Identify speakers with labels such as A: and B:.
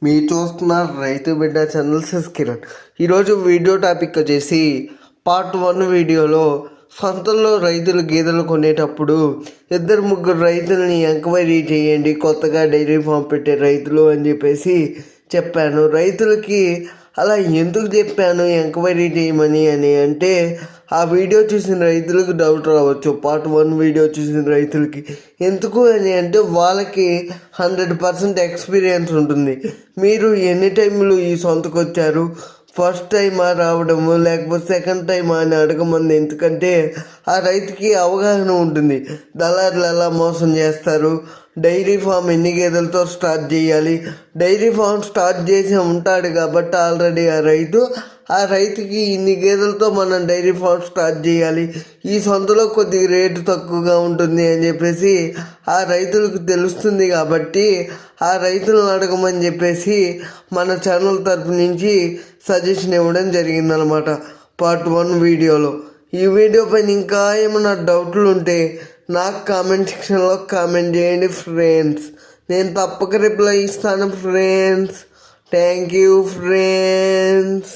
A: మీరు చూస్తున్నారు రైతు బిడ్డ ఛానల్ కిరణ్. ఈరోజు వీడియో టాపిక్ వచ్చేసి పార్ట్ 1 వీడియోలో సంతల్లో రైతులు గేదెలు కొనేటప్పుడు 2-3 రైతులని ఎంక్వైరీ చేయండి, కొత్తగా డైరీ ఫామ్ పెట్టే రైతులు అని చెప్పేసి చెప్పాను. రైతులకి అలా ఎందుకు చెప్పాను ఎంక్వైరీ చేయమని అంటే ఆ వీడియో చూసిన రైతులకు డౌట్ రావచ్చు. పార్ట్ 1 వీడియో చూసిన రైతులకి ఎందుకు అంటే వాళ్ళకి 100% ఎక్స్పీరియన్స్ ఉంటుంది. మీరు ఎన్ని టైంలు ఈ సొంతకు వచ్చారు, ఫస్ట్ టైమా రావడము లేకపోతే సెకండ్ టైమా అని అడగమంది. ఎందుకంటే ఆ రైతుకి అవగాహన ఉంటుంది, దళారులు ఎలా మోసం చేస్తారు, డైరీ ఫామ్ ఎన్ని గేదెలతో స్టార్ట్ చేయాలి. డైరీ ఫామ్ స్టార్ట్ చేసి ఉంటాడు కాబట్టి ఆల్రెడీ ఆ రైతుకి ఇన్ని గేదెలతో మనం డైరీ ఫామ్ స్టార్ట్ చేయాలి, ఈ సొంతలో కొద్దిగా రేటు తక్కువగా ఉంటుంది అని చెప్పేసి ఆ రైతులకు తెలుస్తుంది. కాబట్టి ఆ రైతులను అడగమని చెప్పేసి మన ఛానల్ తరపు నుంచి సజెషన్ ఇవ్వడం జరిగిందనమాట పార్ట్ 1 వీడియోలో. ఈ వీడియో పైన ఇంకా ఏమైనా డౌట్లు ఉంటే నాకు కామెంట్ సెక్షన్లో కామెంట్ చేయండి ఫ్రెండ్స్. నేను తప్పక రిప్లై ఇస్తాను ఫ్రెండ్స్. Thank you friends.